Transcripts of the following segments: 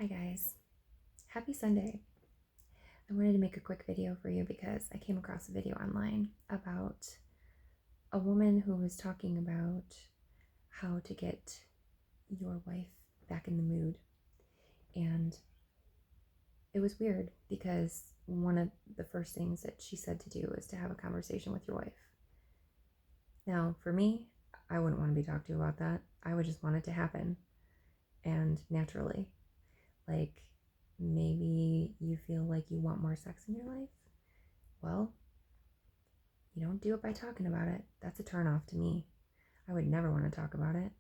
Hi guys, happy Sunday. I wanted to make a quick video for you because I came across a video online about a woman who was talking about how to get your wife back in the mood. And it was weird because one of the first things that she said to do is to have a conversation with your wife. Now, for me, I wouldn't want to be talked to about that. I would just want it to happen and naturally. Like, maybe you feel like you want more sex in your life. Well, you don't do it by talking about it. That's a turn off to me. I would never want to talk about it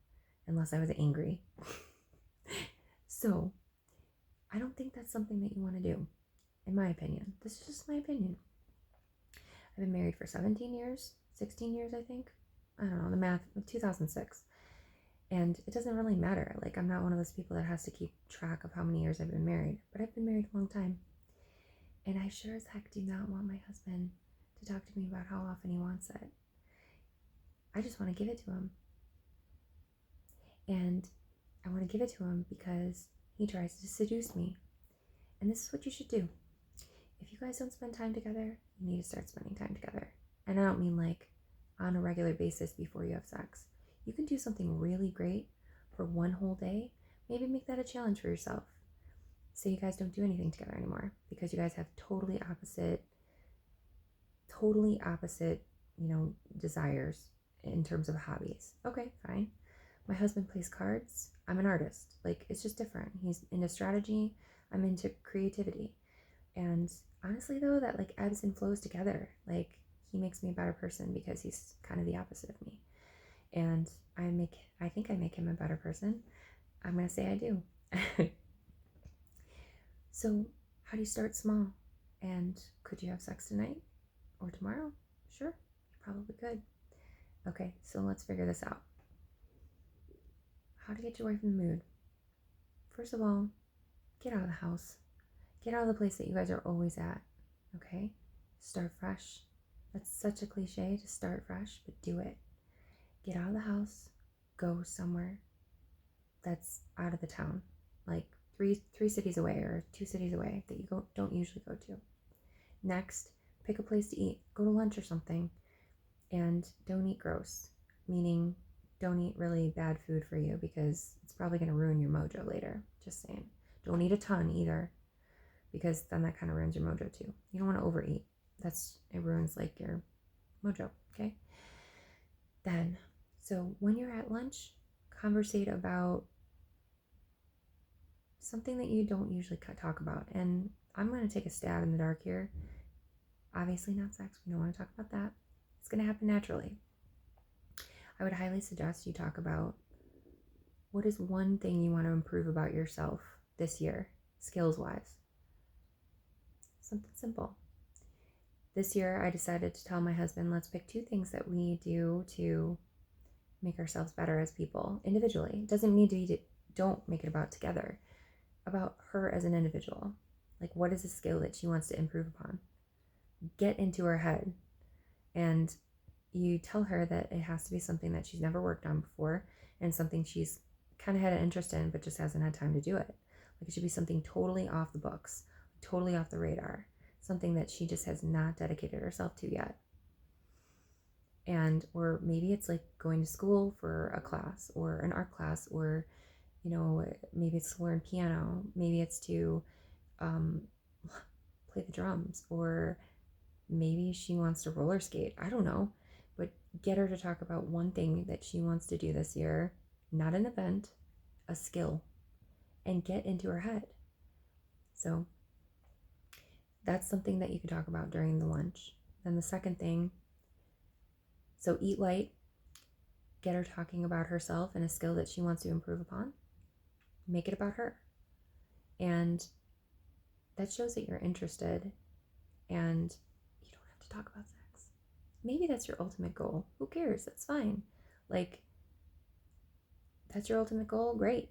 unless I was angry. So, I don't think that's something that you want to do, in my opinion. This is just my opinion. I've been married for 17 years, 16 years, I think. I don't know, the math, 2006. And it doesn't really matter. Like, I'm not one of those people that has to keep track of how many years I've been married, but I've been married a long time. And I sure as heck do not want my husband to talk to me about how often he wants it. I just want to give it to him. And I want to give it to him because he tries to seduce me. And this is what you should do. If you guys don't spend time together, you need to start spending time together. And I don't mean like on a regular basis before you have sex. You can do something really great for one whole day. Maybe make that a challenge for yourself. Say you guys don't do anything together anymore because you guys have totally opposite, desires in terms of hobbies. Okay, fine. My husband plays cards. I'm an artist. Like, it's just different. He's into strategy. I'm into creativity. And honestly, though, that like ebbs and flows together. Like, he makes me a better person because he's kind of the opposite of me. And I think I make him a better person. I'm going to say I do. So, how do you start small? And could you have sex tonight or tomorrow? Sure, you probably could. Okay, so let's figure this out. How to get your wife in the mood. First of all, get out of the house. Get out of the place that you guys are always at. Okay? Start fresh. That's such a cliche to start fresh, but do it. Get out of the house. Go somewhere that's out of the town, like three cities away or 2 cities away that you don't usually go to. Next, pick a place to eat. Go to lunch or something, and don't eat gross. Meaning, don't eat really bad food for you because it's probably going to ruin your mojo later. Just saying. Don't eat a ton either, because then that kind of ruins your mojo too. You don't want to overeat. It ruins like your mojo, okay? Then, so when you're at lunch, conversate about something that you don't usually talk about. And I'm going to take a stab in the dark here. Obviously not sex. We don't want to talk about that. It's going to happen naturally. I would highly suggest you talk about what is one thing you want to improve about yourself this year, skills-wise. Something simple. This year, I decided to tell my husband, let's pick 2 things that we do to make ourselves better as people individually. It doesn't need to be, don't make it about together, about her as an individual. Like, what is a skill that she wants to improve upon? Get into her head, and you tell her that it has to be something that she's never worked on before and something she's kind of had an interest in but just hasn't had time to do it. Like, it should be something totally off the books, totally off the radar, something that she just has not dedicated herself to yet. And or maybe it's like going to school for a class or an art class, or maybe it's to learn piano, maybe it's to play the drums, or maybe she wants to roller skate. I don't know. But get her to talk about one thing that she wants to do this year, not an event, a skill, and get into her head. So that's something that you can talk about during the lunch. Then the second thing, so eat light, get her talking about herself and a skill that she wants to improve upon. Make it about her. And that shows that you're interested, and you don't have to talk about sex. Maybe that's your ultimate goal. Who cares? That's fine. Like, that's your ultimate goal? Great.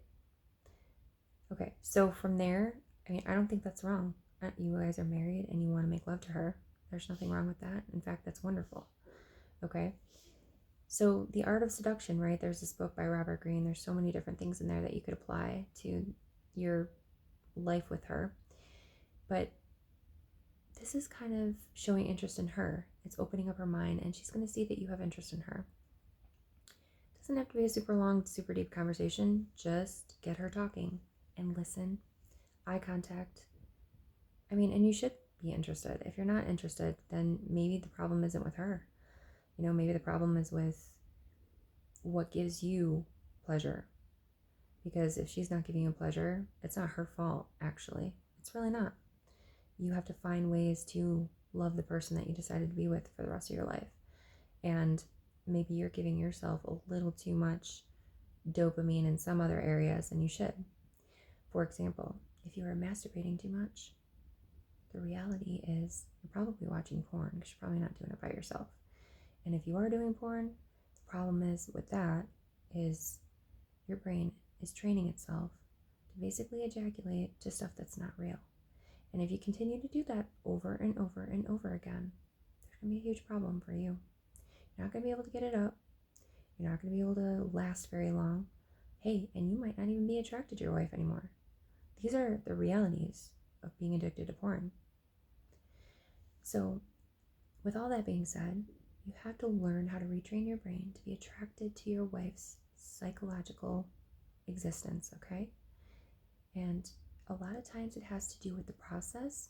Okay, so from there, I don't think that's wrong. You guys are married and you want to make love to her. There's nothing wrong with that. In fact, that's wonderful. Okay, so The Art of Seduction, right? There's this book by Robert Greene. There's so many different things in there that you could apply to your life with her. But this is kind of showing interest in her. It's opening up her mind, and she's going to see that you have interest in her. It doesn't have to be a super long, super deep conversation. Just get her talking and listen. Eye contact. I mean, and you should be interested. If you're not interested, then maybe the problem isn't with her. Maybe the problem is with what gives you pleasure. Because if she's not giving you pleasure, it's not her fault, actually. It's really not. You have to find ways to love the person that you decided to be with for the rest of your life. And maybe you're giving yourself a little too much dopamine in some other areas than you should. For example, if you are masturbating too much, the reality is you're probably watching porn because you're probably not doing it by yourself. And if you are doing porn, the problem is with that is your brain is training itself to basically ejaculate to stuff that's not real. And if you continue to do that over and over and over again, there's going to be a huge problem for you. You're not going to be able to get it up. You're not going to be able to last very long. Hey, and you might not even be attracted to your wife anymore. These are the realities of being addicted to porn. So, with all that being said, you have to learn how to retrain your brain to be attracted to your wife's psychological existence, okay? And a lot of times it has to do with the process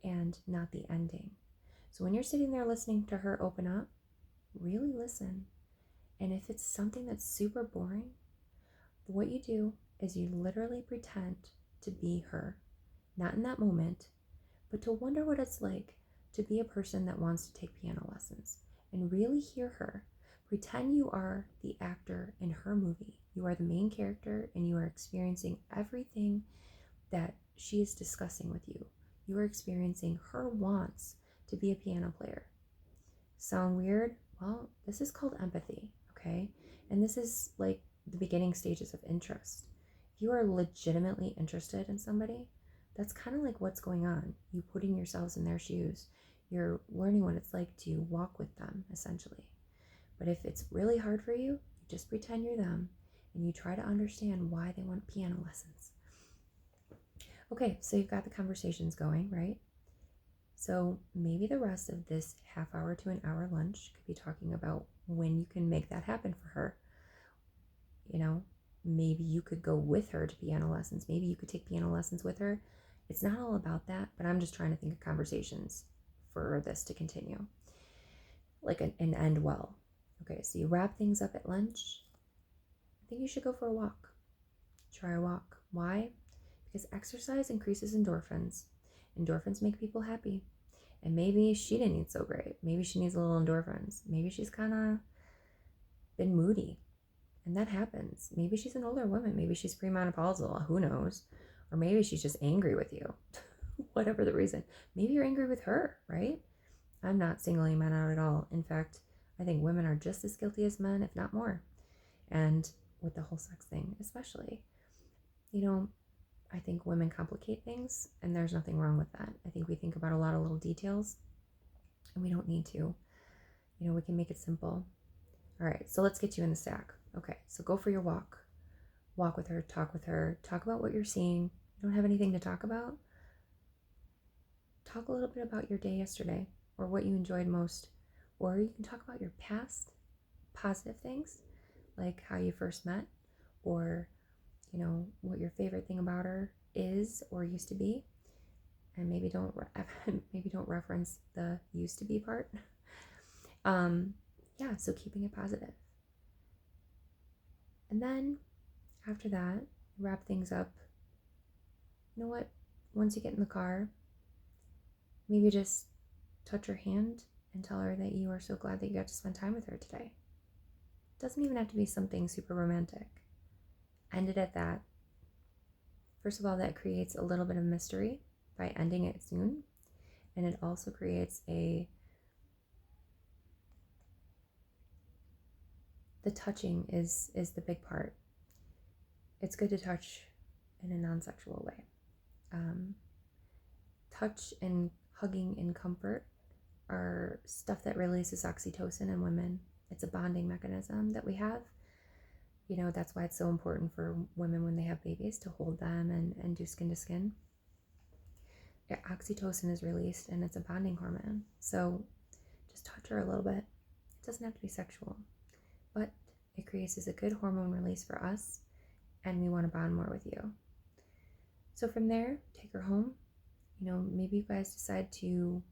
and not the ending. So when you're sitting there listening to her open up, really listen. And if it's something that's super boring, what you do is you literally pretend to be her, not in that moment, but to wonder what it's like to be a person that wants to take piano lessons and really hear her. Pretend you are the actor in her movie. You are the main character and you are experiencing everything that she is discussing with you. You are experiencing her wants to be a piano player. Sound weird? Well, this is called empathy, okay? And this is like the beginning stages of interest. If you are legitimately interested in somebody, that's kind of like what's going on. You putting yourselves in their shoes. You're learning what it's like to walk with them, essentially. But if it's really hard for you, you just pretend you're them and you try to understand why they want piano lessons. Okay, so you've got the conversations going, right? So maybe the rest of this half hour to an hour lunch could be talking about when you can make that happen for her. Maybe you could go with her to piano lessons. Maybe you could take piano lessons with her. It's not all about that, but I'm just trying to think of conversations for this to continue. Like an end well. Okay, so you wrap things up at lunch. I think you should go for a walk. Try a walk. Why? Because exercise increases endorphins. Endorphins make people happy. And maybe she didn't eat so great. Maybe she needs a little endorphins. Maybe she's kind of been moody. And that happens. Maybe she's an older woman. Maybe she's premenopausal. Who knows? Or maybe she's just angry with you. Whatever the reason. Maybe you're angry with her, right? I'm not singling men out at all. In fact, I think women are just as guilty as men, if not more. And with the whole sex thing, especially. I think women complicate things, and there's nothing wrong with that. I think we think about a lot of little details, and we don't need to. We can make it simple. All right, so let's get you in the sack. Okay, so go for your walk. Walk with her, talk about what you're seeing. You don't have anything to talk about? Talk a little bit about your day yesterday, or what you enjoyed most. Or you can talk about your past positive things, like how you first met, or what your favorite thing about her is or used to be, and maybe don't reference the used to be part. So keeping it positive. And then after that, wrap things up. You know what? Once you get in the car, maybe just touch her hand and tell her that you are so glad that you got to spend time with her today. It doesn't even have to be something super romantic. End it at that. First of all, that creates a little bit of mystery by ending it soon. And it also creates the touching is the big part. It's good to touch in a non-sexual way. Touch and hugging and comfort are stuff that releases oxytocin in women. It's a bonding mechanism that we have. That's why it's so important for women when they have babies to hold them and do skin to skin. Oxytocin is released and it's a bonding hormone. So just touch her a little bit. It doesn't have to be sexual, but it creates a good hormone release for us, and we want to bond more with you. So from there, take her home. Maybe you guys decide to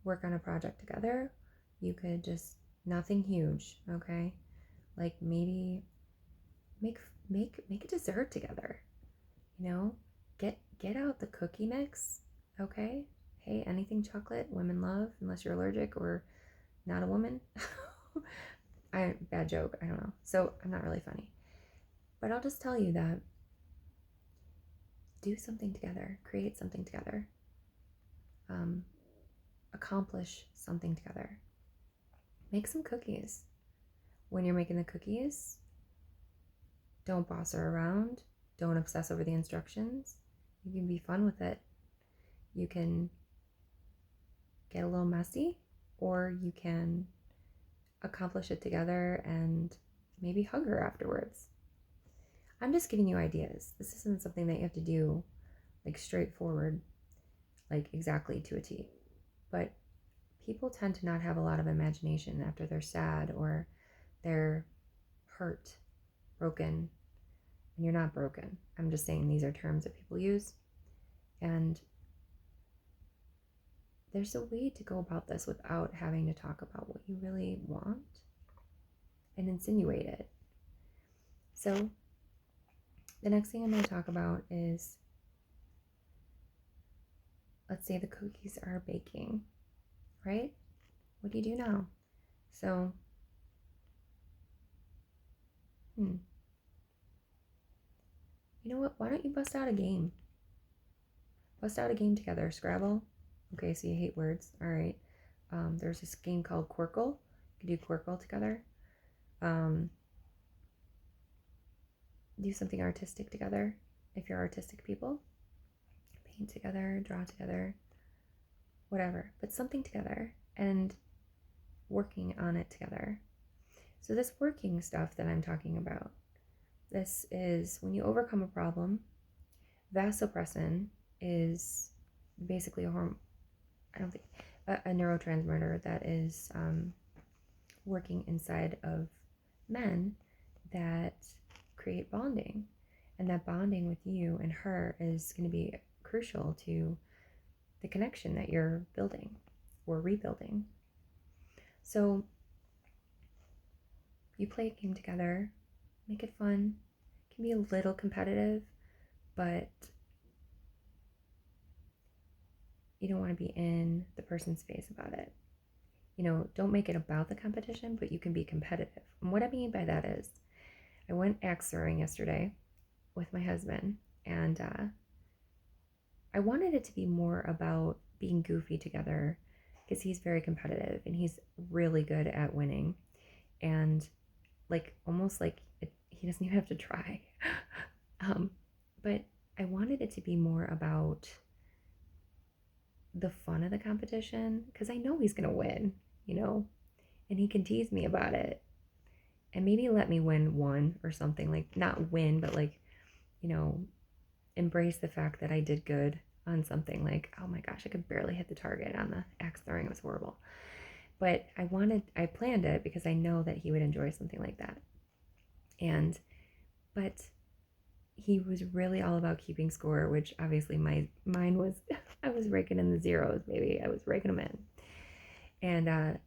work on a project together. You could just, nothing huge, okay? Like maybe make a dessert together. Get out the cookie mix, okay? Hey, anything chocolate women love, unless you're allergic or not a woman. Bad joke, I don't know. So I'm not really funny. But I'll just tell you that do something together, create something together, accomplish something together. Make some cookies. When you're making the cookies, don't boss her around. Don't obsess over the instructions. You can be fun with it. You can get a little messy, or you can accomplish it together and maybe hug her afterwards. I'm just giving you ideas. This isn't something that you have to do like straightforward, like exactly to a T. But people tend to not have a lot of imagination after they're sad or they're hurt, broken, and you're not broken. I'm just saying these are terms that people use. And there's a way to go about this without having to talk about what you really want and insinuate it. So the next thing I'm going to talk about is, let's say the cookies are baking, right? What do you do now? So, you know what? Why don't you bust out a game? Bust out a game together. Scrabble. Okay, so you hate words. All right. There's this game called Quirkle. You can do Quirkle together. Do something artistic together if you're artistic people. Paint together, draw together, whatever. But something together and working on it together. So this working stuff that I'm talking about, this is when you overcome a problem. Vasopressin is basically a hormone, a neurotransmitter that is working inside of men that create bonding. And that bonding with you and her is going to be crucial to the connection that you're building or rebuilding. So you play a game together, make it fun. It can be a little competitive, but you don't want to be in the person's face about it. Don't make it about the competition, but you can be competitive. And what I mean by that is, I went axe throwing yesterday with my husband, and I wanted it to be more about being goofy together because he's very competitive and he's really good at winning, and almost like he doesn't even have to try. But I wanted it to be more about the fun of the competition because I know he's gonna win, and he can tease me about it and maybe let me win one or something, like not win, but embrace the fact that I did good on something. Like, oh my gosh, I could barely hit the target on the axe throwing. It was horrible. But I planned it because I know that he would enjoy something like that. But he was really all about keeping score, which obviously mine was, I was raking in the zeros, baby. I was raking them in. And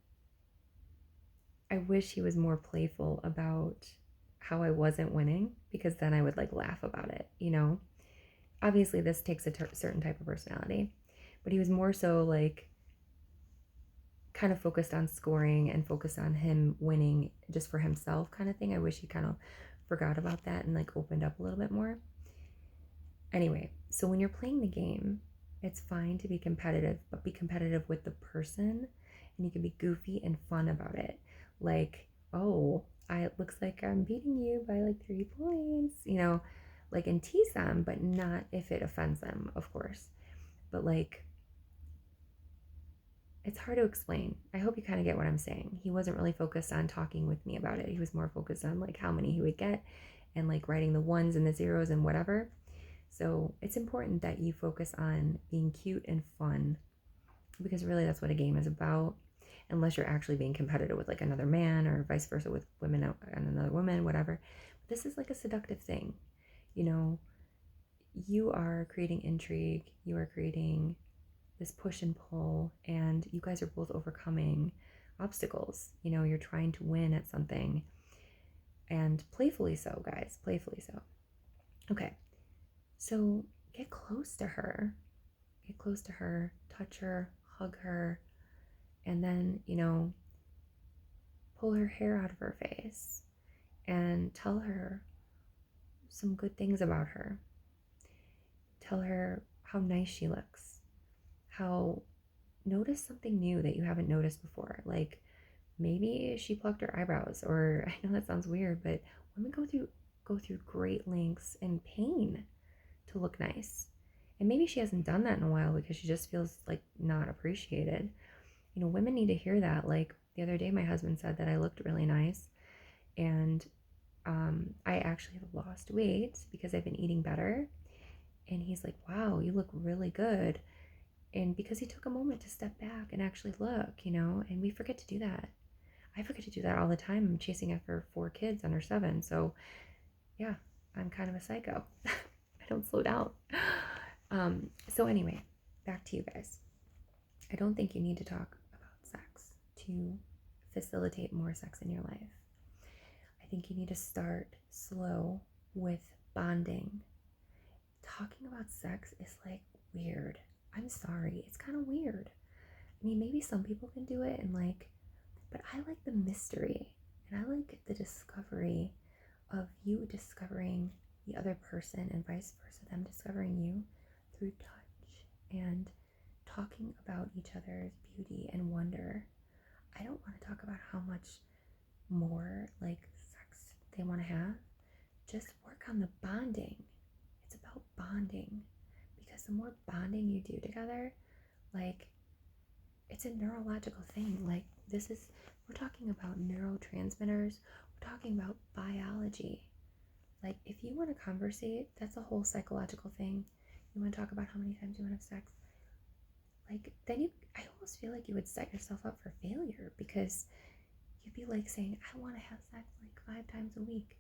I wish he was more playful about how I wasn't winning, because then I would laugh about it, Obviously, this takes a certain type of personality, but he was more so kind of focused on scoring and focused on him winning just for himself kind of thing. I wish he kind of forgot about that and opened up a little bit more. Anyway, so when you're playing the game, it's fine to be competitive, but be competitive with the person, and you can be goofy and fun about it. Oh, it looks like I'm beating you by 3 points, and tease them, but not if it offends them, of course. But it's hard to explain. I hope you kind of get what I'm saying. He wasn't really focused on talking with me about it. He was more focused on like how many he would get and like writing the ones and the zeros and whatever. So it's important that you focus on being cute and fun, because really that's what a game is about. Unless you're actually being competitive with like another man, or vice versa with women and another woman, whatever. But this is like a seductive thing. You know, you are creating intrigue, you are creating this push and pull, and you guys are both overcoming obstacles. You know, you're trying to win at something, and playfully so, guys, playfully so. Okay, so get close to her, touch her, hug her, and then, you know, pull her hair out of her face and tell her some good things about her. Tell her how nice she looks, how notice something new that you haven't noticed before. Like maybe she plucked her eyebrows, or I know that sounds weird, but women go through great lengths and pain to look nice. And maybe she hasn't done that in a while because she just feels like not appreciated. You know, women need to hear that. Like the other day, my husband said that I looked really nice, and I actually have lost weight because I've been eating better. And he's like, wow, you look really good. And because he took a moment to step back and actually look, you know, and we forget to do that. I forget to do that all the time. I'm chasing after 4 kids under 7. So, yeah, I'm kind of a psycho. I don't slow down. So, anyway, back to you guys. I don't think you need to talk about sex to facilitate more sex in your life. I think you need to start slow with bonding. Talking about sex is like weird. I'm sorry, it's kind of weird. I mean, maybe some people can do it and like, but I like the mystery, and I like the discovery of you discovering the other person and vice versa, them discovering you through touch and talking about each other's beauty and wonder. I don't want to talk about how much more like sex they want to have. Just work on the bonding. It's about bonding, because the more bonding you do together, like it's a neurological thing. Like we're talking about neurotransmitters, we're talking about biology. Like if you want to conversate, that's a whole psychological thing. You want to talk about how many times you want to have sex, like then I almost feel like you would set yourself up for failure, because you'd be like saying, I want to have sex like 5 times a week,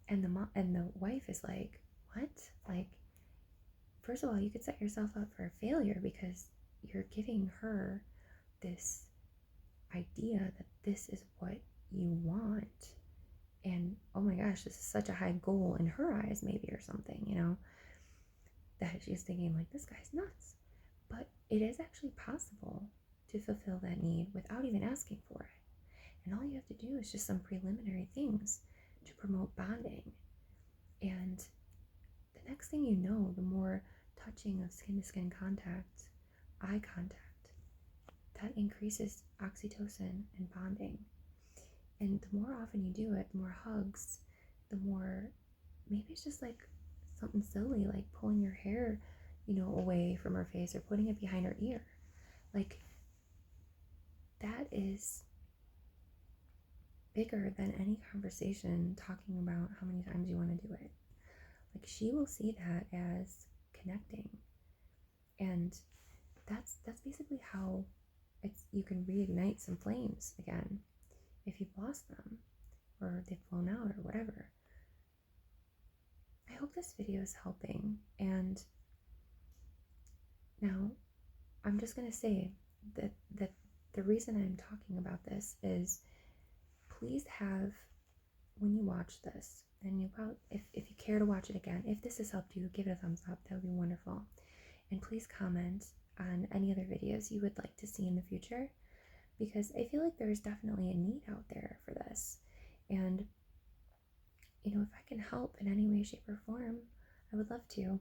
and the mom and the wife is like, what? Like, first of all, you could set yourself up for a failure because you're giving her this idea that this is what you want. And oh my gosh, this is such a high goal in her eyes, maybe, or something, you know, that she's thinking, like, this guy's nuts. But it is actually possible to fulfill that need without even asking for it. And all you have to do is just some preliminary things to promote bonding. And the next thing you know, the more touching of skin to skin contact, eye contact, that increases oxytocin and bonding. And the more often you do it, the more hugs, the more, maybe it's just like something silly, like pulling your hair, you know, away from her face or putting it behind her ear. Like, that is bigger than any conversation talking about how many times you want to do it. Like, she will see that as connecting. And that's basically how you can reignite some flames again if you've lost them or they've blown out or whatever. I hope this video is helping. And now I'm just going to say that the reason I'm talking about this is, please have, when you watch this, and you probably, if you care to watch it again, if this has helped you, give it a thumbs up. That would be wonderful. And please comment on any other videos you would like to see in the future, because I feel like there's definitely a need out there for this. And, you know, if I can help in any way, shape, or form, I would love to.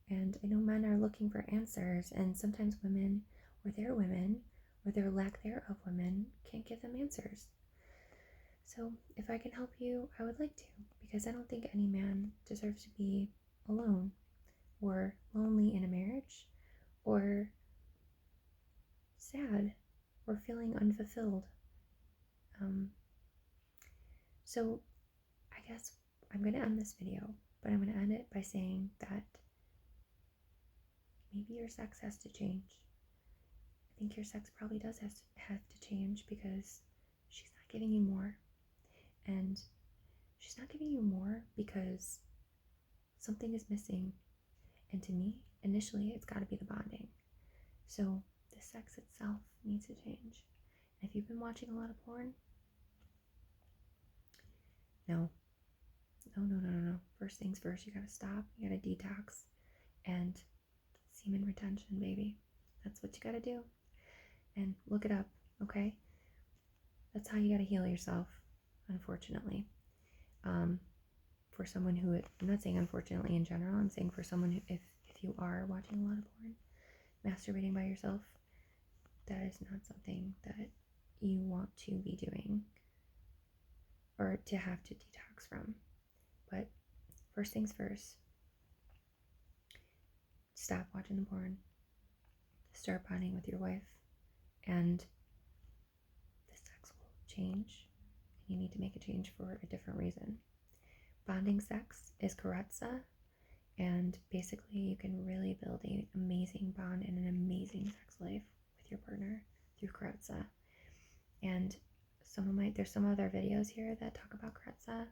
And I know men are looking for answers, and sometimes women, or their women, or their lack thereof women, can't give them answers. So if I can help you, I would like to, because I don't think any man deserves to be alone or lonely in a marriage or sad or feeling unfulfilled. So I guess I'm going to end this video, but I'm going to end it by saying that maybe your sex has to change. I think your sex probably does have to change because she's not giving you more. And she's not giving you more because something is missing. And to me, initially, it's got to be the bonding. So the sex itself needs to change. And if you've been watching a lot of porn, no. First things first, you gotta stop, you gotta detox, and semen retention, baby. That's what you gotta do. And look it up, okay? That's how you gotta heal yourself, unfortunately. For someone who, I'm not saying unfortunately in general, I'm saying for someone who, if you are watching a lot of porn, masturbating by yourself, that is not something that you want to be doing or to have to detox from. But first things first, stop watching the porn, start bonding with your wife, and the sex will change. You need to make a change for a different reason. Bonding sex is karetza, and basically you can really build an amazing bond and an amazing sex life with your partner through karetza. And there's some other videos here that talk about karetza,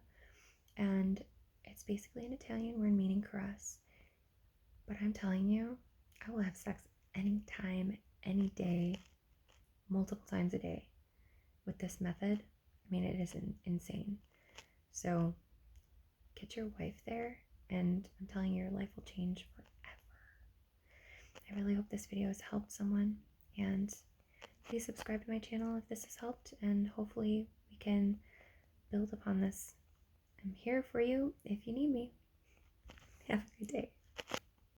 and it's basically an Italian word meaning caress. But I'm telling you, I will have sex anytime, any day, multiple times a day with this method. I mean, it is insane. So get your wife there, and I'm telling you, your life will change forever. I really hope this video has helped someone, and please subscribe to my channel if this has helped, and hopefully we can build upon this. I'm here for you if you need me. Have a good day.